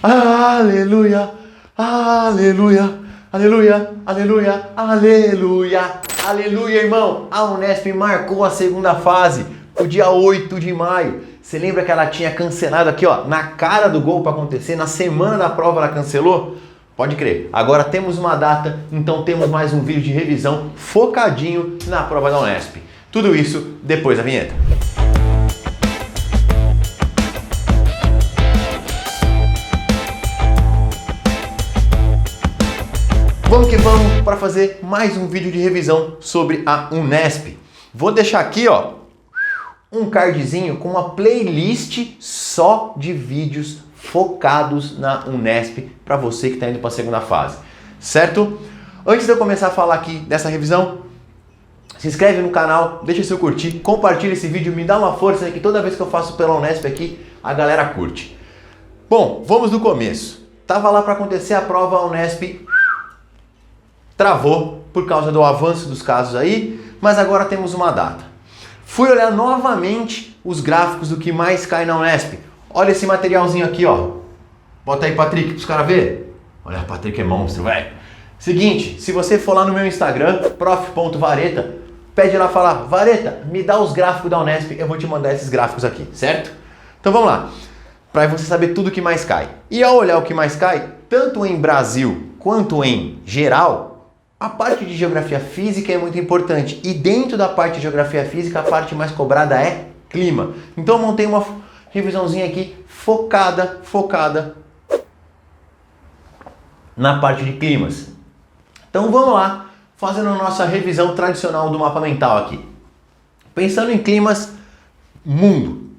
Aleluia, aleluia, aleluia, aleluia, aleluia, aleluia, irmão. A Unesp marcou a segunda fase, o dia 8 de maio. Você lembra que ela tinha cancelado aqui, ó, na cara do gol para acontecer, na semana da prova ela cancelou? Pode crer. Agora temos uma data, então temos mais um vídeo de revisão focadinho na prova da Unesp. Tudo isso depois da vinheta. Vamos que vamos para fazer mais um vídeo de revisão sobre a Unesp. Vou deixar aqui, ó, um cardzinho com uma playlist só de vídeos focados na Unesp para você que está indo para a segunda fase, certo? Antes de eu começar a falar aqui dessa revisão, se inscreve no canal, deixa seu curtir, compartilha esse vídeo, me dá uma força que toda vez que eu faço pela Unesp aqui, a galera curte. Bom, vamos do começo. Tava lá para acontecer a prova, a Unesp travou por causa do avanço dos casos aí, mas agora temos uma data. Fui olhar novamente os gráficos do que mais cai na Unesp. Olha esse materialzinho aqui, ó. Bota aí, Patrick, para os caras verem. Olha, o Patrick é monstro, velho. Seguinte, se você for lá no meu Instagram, prof.vareta, pede lá falar, Vareta, me dá os gráficos da Unesp, eu vou te mandar esses gráficos aqui, certo? Então vamos lá, para você saber tudo o que mais cai. E ao olhar o que mais cai, tanto em Brasil quanto em geral, a parte de geografia física é muito importante. E dentro da parte de geografia física, a parte mais cobrada é clima. Então eu montei uma revisãozinha aqui focada na parte de climas. Então vamos lá, fazendo a nossa revisão tradicional do mapa mental aqui. Pensando em climas mundo.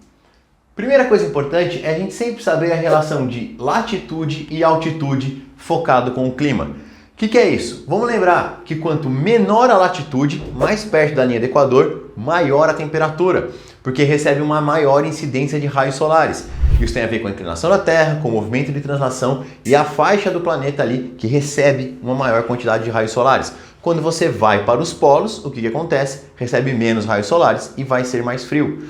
Primeira coisa importante é a gente sempre saber a relação de latitude e altitude focado com o clima. O que é isso? Vamos lembrar que quanto menor a latitude, mais perto da linha do Equador, maior a temperatura, porque recebe uma maior incidência de raios solares. Isso tem a ver com a inclinação da Terra, com o movimento de translação e a faixa do planeta ali que recebe uma maior quantidade de raios solares. Quando você vai para os polos, o que acontece? Recebe menos raios solares e vai ser mais frio.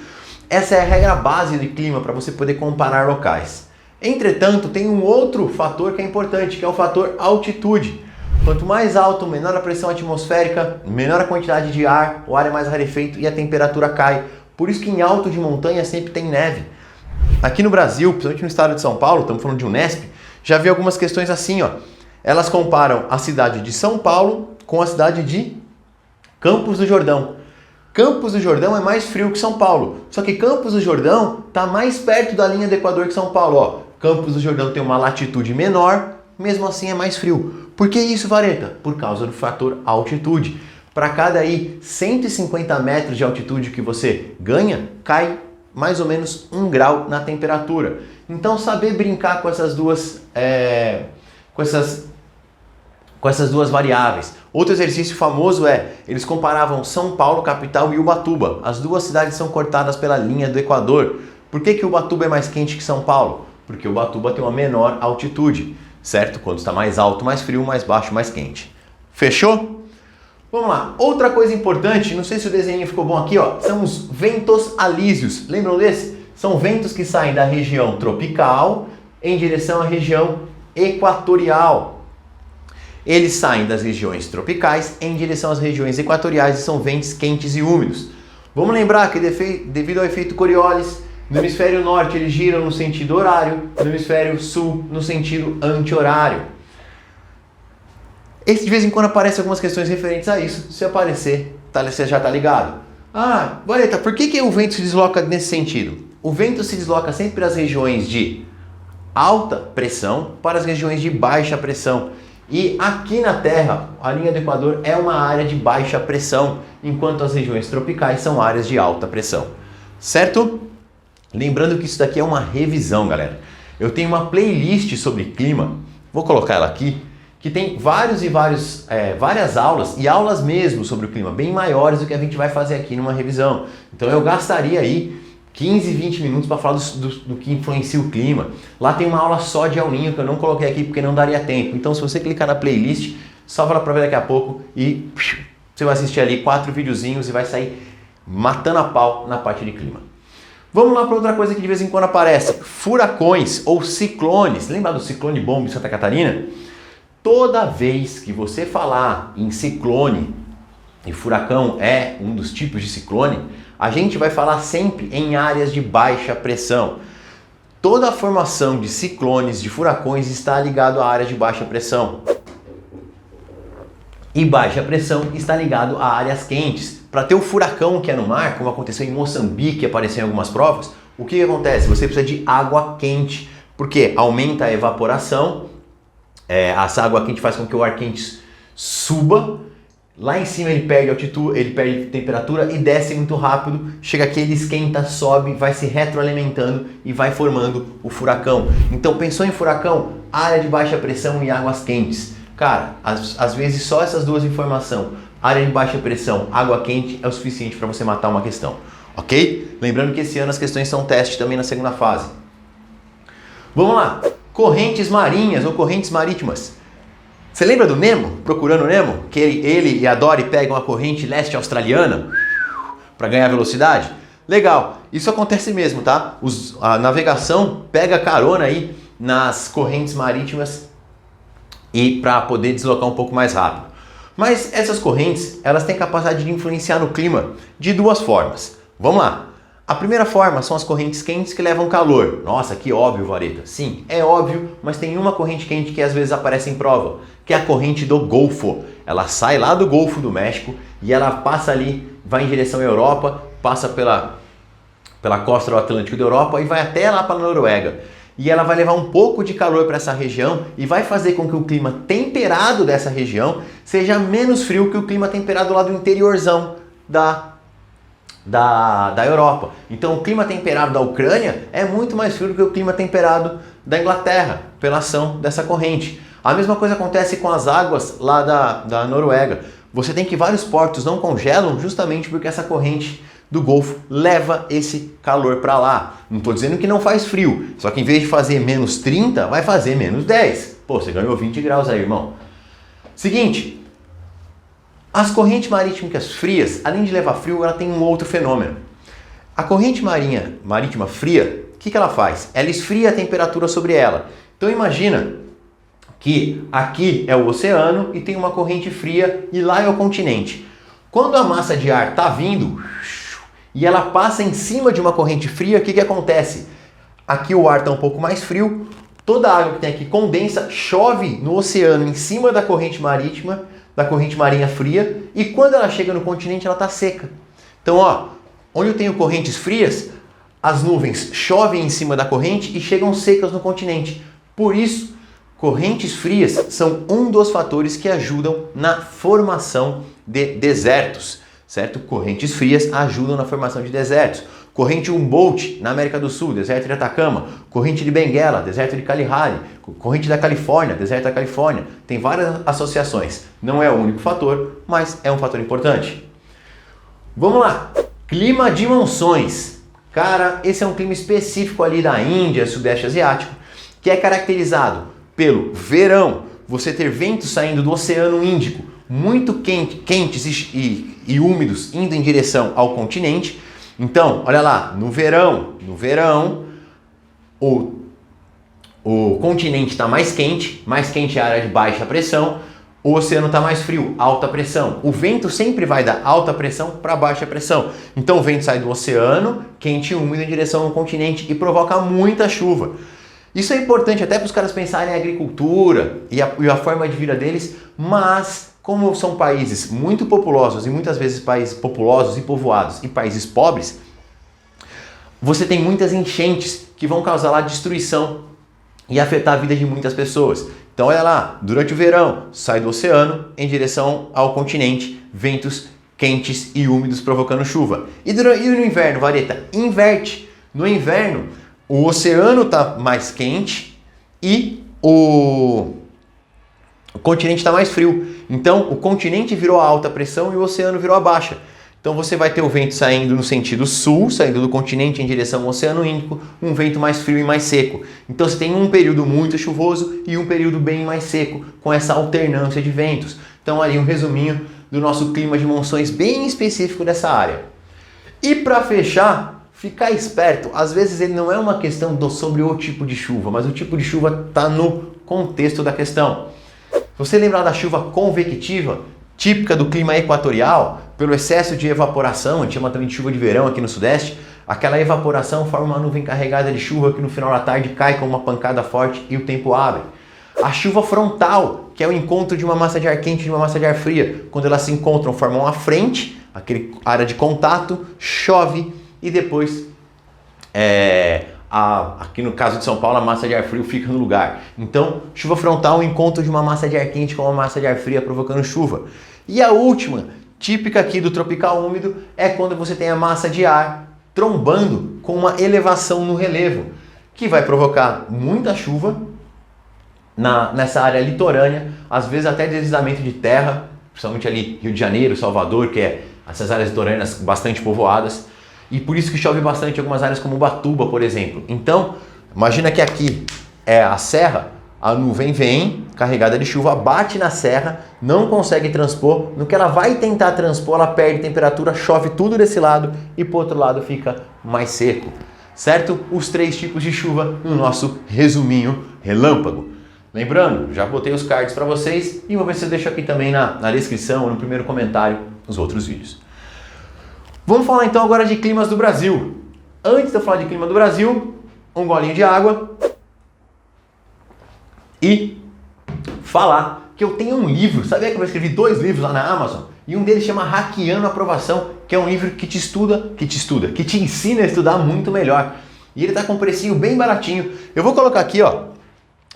Essa é a regra base do clima para você poder comparar locais. Entretanto, tem um outro fator que é importante, que é o fator altitude. Quanto mais alto, menor a pressão atmosférica, menor a quantidade de ar, o ar é mais rarefeito e a temperatura cai. Por isso que em alto de montanha sempre tem neve. Aqui no Brasil, principalmente no estado de São Paulo, estamos falando de Unesp, já vi algumas questões assim, ó. Elas comparam a cidade de São Paulo com a cidade de Campos do Jordão. Campos do Jordão é mais frio que São Paulo, só que Campos do Jordão está mais perto da linha do Equador que São Paulo, ó. Campos do Jordão tem uma latitude menor, mesmo assim é mais frio. Por que isso, Vareta? Por causa do fator altitude. Para cada aí 150 metros de altitude que você ganha, cai mais ou menos 1 grau na temperatura. Então saber brincar com essas duas variáveis. Outro exercício famoso eles comparavam São Paulo, capital, e Ubatuba. As duas cidades são cortadas pela linha do Equador. Por que Ubatuba é mais quente que São Paulo? Porque Ubatuba tem uma menor altitude. Certo? Quando está mais alto, mais frio, mais baixo, mais quente. Fechou? Vamos lá. Outra coisa importante, não sei se o desenho ficou bom aqui, ó, são os ventos alísios. Lembram desse? São ventos que saem da região tropical em direção à região equatorial. Eles saem das regiões tropicais em direção às regiões equatoriais e são ventos quentes e úmidos. Vamos lembrar que devido ao efeito Coriolis, no hemisfério norte eles giram no sentido horário, no hemisfério sul no sentido anti-horário. De vez em quando aparecem algumas questões referentes a isso. Se aparecer, você já está ligado. Ah, Vareta, por que o vento se desloca nesse sentido? O vento se desloca sempre das regiões de alta pressão para as regiões de baixa pressão. E aqui na Terra, a linha do Equador é uma área de baixa pressão, enquanto as regiões tropicais são áreas de alta pressão. Certo? Lembrando que isso daqui é uma revisão, galera. Eu tenho uma playlist sobre clima, vou colocar ela aqui, que tem várias aulas, e aulas mesmo sobre o clima, bem maiores do que a gente vai fazer aqui numa revisão. Então eu gastaria aí 15, 20 minutos para falar do que influencia o clima. Lá tem uma aula só de El Niño que eu não coloquei aqui porque não daria tempo. Então se você clicar na playlist, salva lá para ver daqui a pouco e você vai assistir ali 4 videozinhos e vai sair matando a pau na parte de clima. Vamos lá para outra coisa que de vez em quando aparece. Furacões ou ciclones. Lembra do ciclone bomba em Santa Catarina? Toda vez que você falar em ciclone, e furacão é um dos tipos de ciclone, a gente vai falar sempre em áreas de baixa pressão. Toda a formação de ciclones, de furacões, está ligado à área de baixa pressão. E baixa pressão está ligado a áreas quentes. Para ter o furacão que é no mar, como aconteceu em Moçambique, apareceu em algumas provas, o que acontece? Você precisa de água quente, porque aumenta a evaporação, essa água quente faz com que o ar quente suba, lá em cima ele perde altitude, ele perde temperatura e desce muito rápido, chega aqui, ele esquenta, sobe, vai se retroalimentando e vai formando o furacão. Então pensou em furacão? Área de baixa pressão e águas quentes. Cara, às vezes só essas duas informações, área de baixa pressão, água quente, é o suficiente para você matar uma questão, ok? Lembrando que esse ano as questões são teste também na segunda fase. Vamos lá, correntes marinhas ou correntes marítimas. Você lembra do Nemo, Procurando Nemo? Que ele e a Dory pegam a corrente leste australiana para ganhar velocidade? Legal, isso acontece mesmo, tá? A navegação pega carona aí nas correntes marítimas e para poder deslocar um pouco mais rápido. Mas essas correntes, elas têm capacidade de influenciar no clima de duas formas. Vamos lá. A primeira forma são as correntes quentes que levam calor. Nossa, que óbvio, Vareta. Sim, é óbvio, mas tem uma corrente quente que às vezes aparece em prova, que é a corrente do Golfo. Ela sai lá do Golfo do México e ela passa ali, vai em direção à Europa, passa pela costa do Atlântico da Europa e vai até lá para a Noruega. E ela vai levar um pouco de calor para essa região e vai fazer com que o clima temperado dessa região seja menos frio que o clima temperado lá do interiorzão da Europa. Então o clima temperado da Ucrânia é muito mais frio do que o clima temperado da Inglaterra, pela ação dessa corrente. A mesma coisa acontece com as águas lá da Noruega. Você tem que vários portos não congelam justamente porque essa corrente do Golfo leva esse calor para lá. Não estou dizendo que não faz frio, só que em vez de fazer menos 30, vai fazer menos 10. Pô, você ganhou 20 graus aí, irmão. Seguinte, as correntes marítimas frias, além de levar frio, ela tem um outro fenômeno. A corrente marítima fria, o que ela faz? Ela esfria a temperatura sobre ela. Então imagina que aqui é o oceano e tem uma corrente fria e lá é o continente. Quando a massa de ar está vindo e ela passa em cima de uma corrente fria, o que acontece? Aqui o ar está um pouco mais frio, toda a água que tem aqui condensa, chove no oceano em cima da corrente marítima, da corrente marinha fria, e quando ela chega no continente ela está seca. Então, ó, onde eu tenho correntes frias, as nuvens chovem em cima da corrente e chegam secas no continente. Por isso, correntes frias são um dos fatores que ajudam na formação de desertos, certo? Correntes frias ajudam na formação de desertos. Corrente Humboldt, na América do Sul, deserto de Atacama. Corrente de Benguela, deserto de Kalahari. Corrente da Califórnia, deserto da Califórnia. Tem várias associações. Não é o único fator, mas é um fator importante. Vamos lá. Clima de monções. Cara, esse é um clima específico ali da Índia, Sudeste Asiático, que é caracterizado pelo verão, você ter ventos saindo do Oceano Índico, muito quentes e úmidos, indo em direção ao continente. Então, olha lá, no verão, o continente está mais quente é a área de baixa pressão, o oceano está mais frio, alta pressão. O vento sempre vai da alta pressão para baixa pressão. Então o vento sai do oceano, quente e úmido, em direção ao continente e provoca muita chuva. Isso é importante até para os caras pensarem em agricultura e a forma de vida deles, mas como são países muito populosos e muitas vezes países populosos e povoados e países pobres, você tem muitas enchentes que vão causar lá destruição e afetar a vida de muitas pessoas. Então olha lá, durante o verão, sai do oceano em direção ao continente, ventos quentes e úmidos provocando chuva. E no inverno, Vareta, inverte. No inverno, o oceano está mais quente e o continente está mais frio. Então, o continente virou a alta pressão e o oceano virou a baixa. Então, você vai ter o vento saindo no sentido sul, saindo do continente em direção ao Oceano Índico, um vento mais frio e mais seco. Então, você tem um período muito chuvoso e um período bem mais seco, com essa alternância de ventos. Então, ali um resuminho do nosso clima de monções bem específico dessa área. E para fechar, ficar esperto, às vezes ele não é uma questão sobre o tipo de chuva, mas o tipo de chuva está no contexto da questão. Se você lembrar da chuva convectiva, típica do clima equatorial, pelo excesso de evaporação, a gente chama também de chuva de verão aqui no Sudeste, aquela evaporação forma uma nuvem carregada de chuva que no final da tarde cai com uma pancada forte e o tempo abre. A chuva frontal, que é o encontro de uma massa de ar quente e de uma massa de ar fria, quando elas se encontram, formam uma frente, aquele área de contato, chove e depois, aqui no caso de São Paulo, a massa de ar frio fica no lugar. Então, chuva frontal, o encontro de uma massa de ar quente com uma massa de ar fria provocando chuva. E a última, típica aqui do tropical úmido, é quando você tem a massa de ar trombando com uma elevação no relevo, que vai provocar muita chuva nessa área litorânea, às vezes até deslizamento de terra, principalmente ali Rio de Janeiro, Salvador, que é essas áreas litorâneas bastante povoadas, e por isso que chove bastante em algumas áreas como Ubatuba, por exemplo. Então, imagina que aqui é a serra, a nuvem vem carregada de chuva, bate na serra, não consegue transpor, no que ela vai tentar transpor, ela perde temperatura, chove tudo desse lado e pro outro lado fica mais seco, certo? Os 3 tipos de chuva no nosso resuminho relâmpago. Lembrando, já botei os cards para vocês e vou ver se eu deixo aqui também na descrição ou no primeiro comentário os outros vídeos. Vamos falar então agora de climas do Brasil. Antes de eu falar de clima do Brasil, um golinho de água e falar que eu tenho um livro. Sabia que eu escrevi 2 livros lá na Amazon? E um deles chama Hackeando a Aprovação, que é um livro que te ensina a estudar muito melhor. E ele tá com um precinho bem baratinho. Eu vou colocar aqui, ó,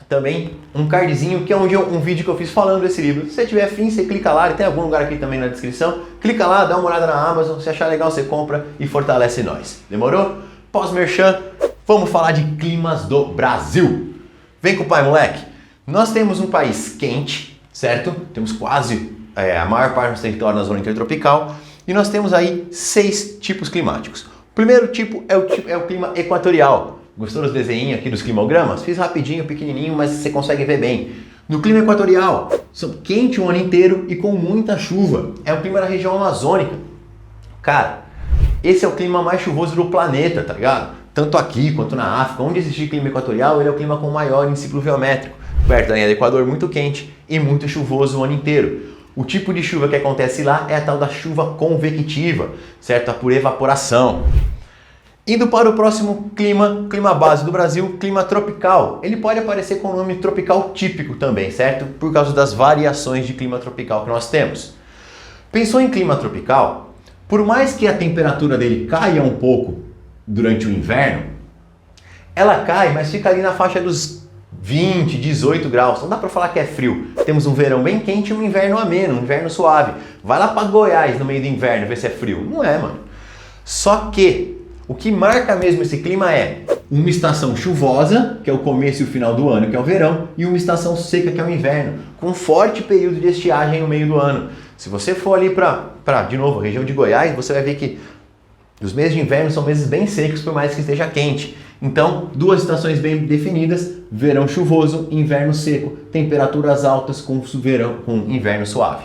também um cardzinho, que é um vídeo que eu fiz falando desse livro. Se você tiver afim, você clica lá, ele tem algum lugar aqui também na descrição. Clica lá, dá uma olhada na Amazon, se achar legal você compra e fortalece nós. Demorou? Pós-merchan, vamos falar de climas do Brasil. Vem com o pai, moleque. Nós temos um país quente, certo? Temos quase a maior parte do nosso território na zona intertropical e nós temos aí 6 tipos climáticos. O primeiro tipo é o clima equatorial. Gostou dos desenhos aqui dos climogramas? Fiz rapidinho, pequenininho, mas você consegue ver bem. No clima equatorial, quente o ano inteiro e com muita chuva. É o clima da região amazônica. Cara, esse é o clima mais chuvoso do planeta, tá ligado? Tanto aqui quanto na África, onde existe clima equatorial, ele é o clima com maior índice pluviométrico. Perto da linha do Equador, muito quente e muito chuvoso o ano inteiro. O tipo de chuva que acontece lá é a tal da chuva convectiva, certo? Por evaporação. Indo para o próximo clima base do Brasil, clima tropical. Ele pode aparecer com o nome tropical típico também, certo? Por causa das variações de clima tropical que nós temos. Pensou em clima tropical? Por mais que a temperatura dele caia um pouco durante o inverno, ela cai, mas fica ali na faixa dos 20, 18 graus. Não dá para falar que é frio. Temos um verão bem quente e um inverno ameno, um inverno suave. Vai lá para Goiás no meio do inverno ver se é frio. Não é, mano. Só que o que marca mesmo esse clima é uma estação chuvosa, que é o começo e o final do ano, que é o verão, e uma estação seca, que é o inverno, com um forte período de estiagem no meio do ano. Se você for ali para, de novo, a região de Goiás, você vai ver que os meses de inverno são meses bem secos, por mais que esteja quente. Então, 2 estações bem definidas, verão chuvoso, inverno seco, temperaturas altas com inverno suave.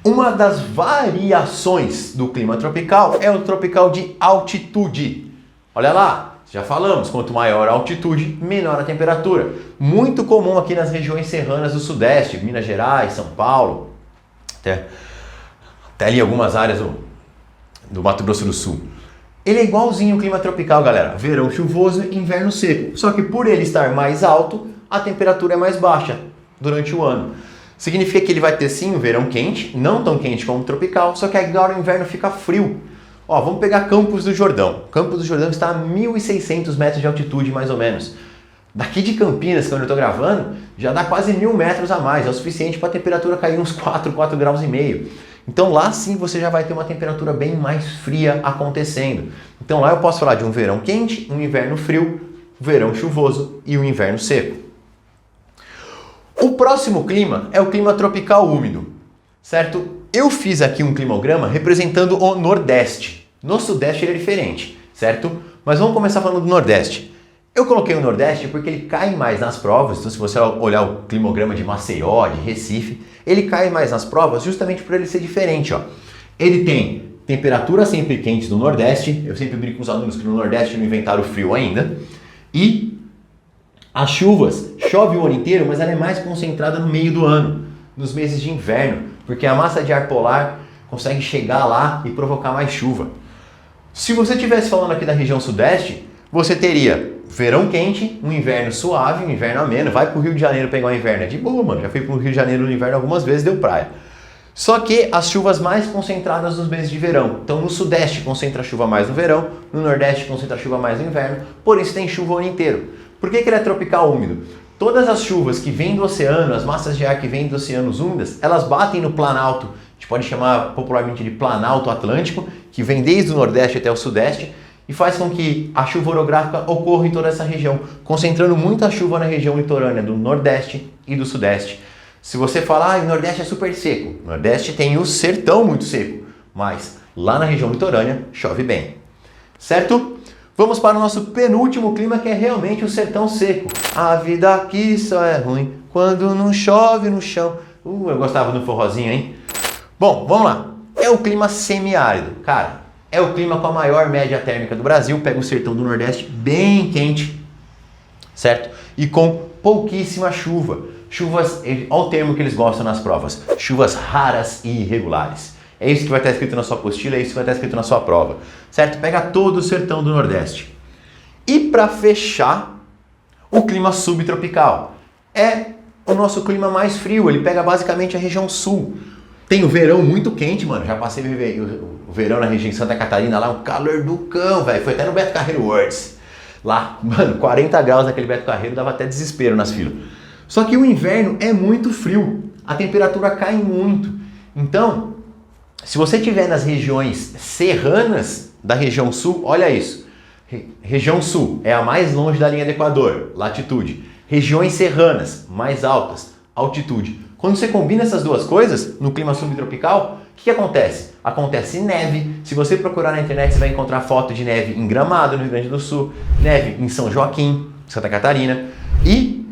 Uma das variações do clima tropical é o tropical de altitude. Olha lá, já falamos, quanto maior a altitude, menor a temperatura. Muito comum aqui nas regiões serranas do Sudeste, Minas Gerais, São Paulo, até ali algumas áreas do Mato Grosso do Sul. Ele é igualzinho ao clima tropical, galera. Verão chuvoso e inverno seco. Só que por ele estar mais alto, a temperatura é mais baixa durante o ano. Significa que ele vai ter sim um verão quente, não tão quente como o tropical, só que agora o inverno fica frio. Ó, vamos pegar Campos do Jordão. Campos do Jordão está a 1.600 metros de altitude, mais ou menos. Daqui de Campinas, que é onde eu estou gravando, já dá quase 1.000 metros a mais. É o suficiente para a temperatura cair uns 4 graus e meio. Então lá sim você já vai ter uma temperatura bem mais fria acontecendo. Então lá eu posso falar de um verão quente, um inverno frio, verão chuvoso e um inverno seco. O próximo clima é o clima tropical úmido, certo? Eu fiz aqui um climograma representando o Nordeste. No Sudeste ele é diferente, certo? Mas vamos começar falando do Nordeste. Eu coloquei o Nordeste porque ele cai mais nas provas, então se você olhar o climograma de Maceió, de Recife, ele cai mais nas provas justamente por ele ser diferente, ó. Ele tem temperaturas sempre quentes no Nordeste, eu sempre brinco com os alunos que no Nordeste não inventaram o frio ainda, e as chuvas, chove o ano inteiro, mas ela é mais concentrada no meio do ano, nos meses de inverno, porque a massa de ar polar consegue chegar lá e provocar mais chuva. Se você estivesse falando aqui da região Sudeste, você teria verão quente, um inverno suave, um inverno ameno. Vai pro Rio de Janeiro pegar o inverno, é de boa, mano. Já fui pro Rio de Janeiro no inverno algumas vezes, deu praia. Só que as chuvas mais concentradas nos meses de verão. Então no Sudeste concentra a chuva mais no verão, no Nordeste concentra a chuva mais no inverno, por isso tem chuva o ano inteiro. Por que ele é tropical úmido? Todas as chuvas que vêm do oceano, as massas de ar que vêm dos oceanos úmidas, elas batem no planalto, a gente pode chamar popularmente de planalto atlântico, que vem desde o Nordeste até o Sudeste, e faz com que a chuva orográfica ocorra em toda essa região, concentrando muita chuva na região litorânea do Nordeste e do Sudeste. Se você falar, o Nordeste é super seco, o Nordeste tem o sertão muito seco, mas lá na região litorânea chove bem, certo? Vamos para o nosso penúltimo clima, que é realmente o sertão seco. A vida aqui só é ruim quando não chove no chão. Eu gostava do forrozinho, hein? Bom, vamos lá. É o clima semiárido, cara. É o clima com a maior média térmica do Brasil. Pega o sertão do Nordeste bem quente, certo? E com pouquíssima chuva. Chuvas, olha o termo que eles gostam nas provas. Chuvas raras e irregulares. É isso que vai estar escrito na sua apostila, é isso que vai estar escrito na sua prova, certo? Pega todo o sertão do Nordeste. E para fechar, o clima subtropical. É o nosso clima mais frio, ele pega basicamente a região sul. Tem o verão muito quente, mano, já passei o verão na região de Santa Catarina, lá um calor do cão, velho. Foi até no Beto Carreiro Worlds. Lá, mano, 40 graus naquele Beto Carreiro, dava até desespero nas filas. Só que o inverno é muito frio, a temperatura cai muito. Então, se você estiver nas regiões serranas da região sul, olha isso. Região sul é a mais longe da linha do Equador, latitude. Regiões serranas, mais altas, altitude. Quando você combina essas duas coisas, no clima subtropical, o que acontece? Acontece neve. Se você procurar na internet, você vai encontrar foto de neve em Gramado, no Rio Grande do Sul, neve em São Joaquim, Santa Catarina. E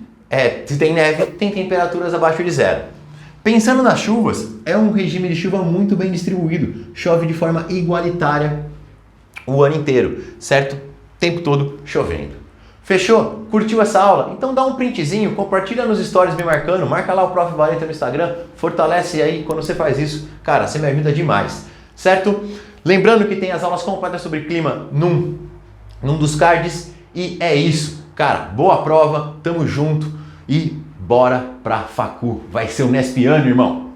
se tem neve, tem temperaturas abaixo de zero. Pensando nas chuvas, é um regime de chuva muito bem distribuído. Chove de forma igualitária o ano inteiro, certo? O tempo todo chovendo. Fechou? Curtiu essa aula? Então dá um printzinho, compartilha nos stories me marcando, marca lá o Prof. Valeta no Instagram, fortalece aí quando você faz isso. Cara, você me ajuda demais, certo? Lembrando que tem as aulas completas sobre clima num dos cards. E é isso. Cara, boa prova, tamo junto e bora pra facu. Vai ser o Nespiano, irmão.